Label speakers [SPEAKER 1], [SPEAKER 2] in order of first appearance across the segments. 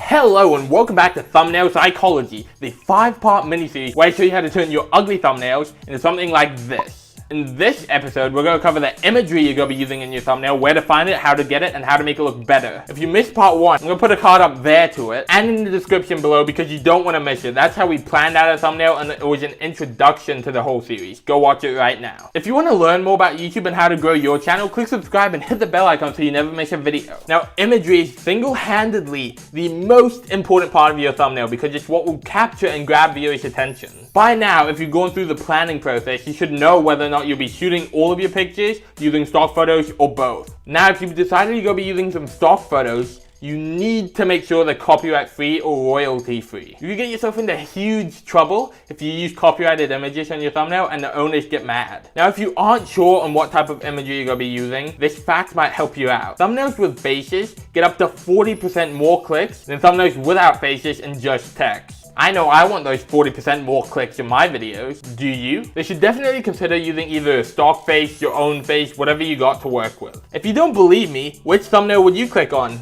[SPEAKER 1] Hello and welcome back to Thumbnail Psychology, the 5-part miniseries where I show you how to turn your ugly thumbnails into something like this. In this episode, we're going to cover the imagery you're going to be using in your thumbnail, where to find it, how to get it, and how to make it look better. If you missed part 1, I'm going to put a card up there to it, and in the description below because you don't want to miss it. That's how we planned out a thumbnail, and it was an introduction to the whole series. Go watch it right now. If you want to learn more about YouTube and how to grow your channel, click subscribe and hit the bell icon so you never miss a video. Now, imagery is single-handedly the most important part of your thumbnail because it's what will capture and grab viewers' attention. By now, if you've gone through the planning process, you should know whether or not you'll be shooting all of your pictures, using stock photos, or both. Now, if you've decided you're going to be using some stock photos, you need to make sure they're copyright free or royalty free. You can get yourself into huge trouble if you use copyrighted images on your thumbnail and the owners get mad. Now, if you aren't sure on what type of imagery you're going to be using, this fact might help you out. Thumbnails with faces get up to 40% more clicks than thumbnails without faces and just text. I know I want those 40% more clicks in my videos. Do you? They should definitely consider using either a stock face, your own face, whatever you got to work with. If you don't believe me, which thumbnail would you click on?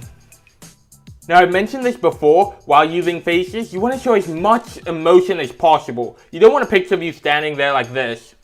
[SPEAKER 1] Now, I've mentioned this before, while using faces, you want to show as much emotion as possible. You don't want a picture of you standing there like this.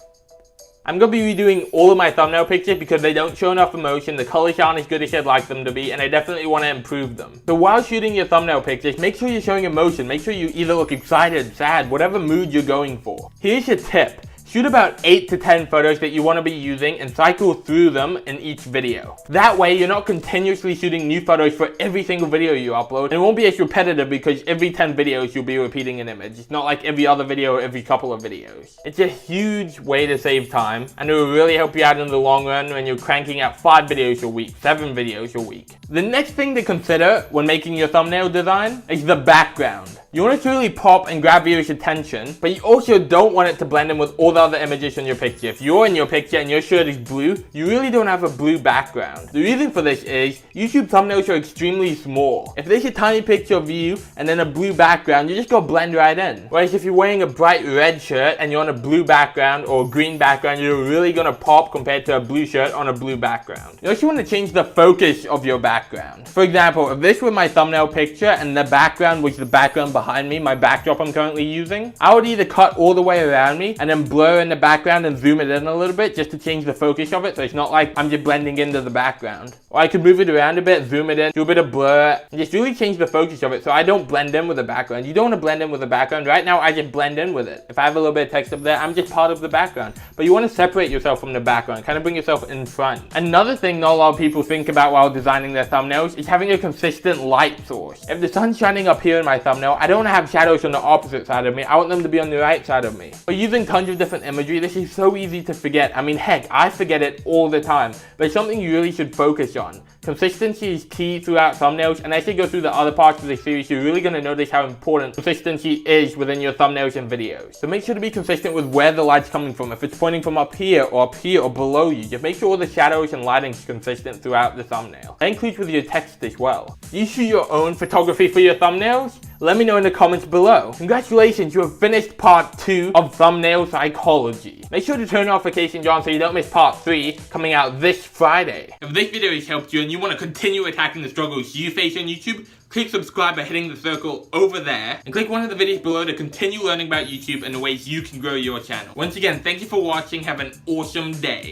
[SPEAKER 1] I'm going to be redoing all of my thumbnail pictures because they don't show enough emotion, the colors aren't as good as I'd like them to be, and I definitely want to improve them. So while shooting your thumbnail pictures, make sure you're showing emotion. Make sure you either look excited, sad, whatever mood you're going for. Here's your tip. Shoot about 8 to 10 photos that you want to be using and cycle through them in each video. That way, you're not continuously shooting new photos for every single video you upload, and it won't be as repetitive because every 10 videos you'll be repeating an image. It's not like every other video or every couple of videos. It's a huge way to save time, and it will really help you out in the long run when you're cranking out 5 videos a week, 7 videos a week. The next thing to consider when making your thumbnail design is the background. You want it to really pop and grab viewers' attention, but you also don't want it to blend in with all the other images in your picture. If you're in your picture and your shirt is blue, you really don't have a blue background. The reason for this is YouTube thumbnails are extremely small. If there's a tiny picture of you and then a blue background, you just go blend right in. Whereas if you're wearing a bright red shirt and you're on a blue background or a green background, you're really gonna pop compared to a blue shirt on a blue background. You also want to change the focus of your background. For example, if this were my thumbnail picture and the background was the background behind me, my backdrop I'm currently using, I would either cut all the way around me and then blur in the background and zoom it in a little bit just to change the focus of it so it's not like I'm just blending into the background. Or I could move it around a bit, zoom it in, do a bit of blur, and just really change the focus of it so I don't blend in with the background. You don't want to blend in with the background. Right now I just blend in with it. If I have a little bit of text up there, I'm just part of the background. But you want to separate yourself from the background, kind of bring yourself in front. Another thing not a lot of people think about while designing their thumbnails is having a consistent light source. If the sun's shining up here in my thumbnail, I don't want to have shadows on the opposite side of me. I want them to be on the right side of me. But using tons of different imagery, this is so easy to forget. I mean, heck, I forget it all the time. But it's something you really should focus on. Consistency is key throughout thumbnails, and as you go through the other parts of the series, you're really going to notice how important consistency is within your thumbnails and videos. So make sure to be consistent with where the light's coming from. If it's pointing from up here or below you, just make sure all the shadows and lighting is consistent throughout the thumbnail. That includes with your text as well. Do you shoot your own photography for your thumbnails? Let me know in the comments below. Congratulations, you have finished part 2 of Thumbnail Psychology. Make sure to turn notifications on so you don't miss part 3 coming out this Friday. If this video has helped you and you want to continue attacking the struggles you face on YouTube, click subscribe by hitting the circle over there, and click one of the videos below to continue learning about YouTube and the ways you can grow your channel. Once again, thank you for watching. Have an awesome day.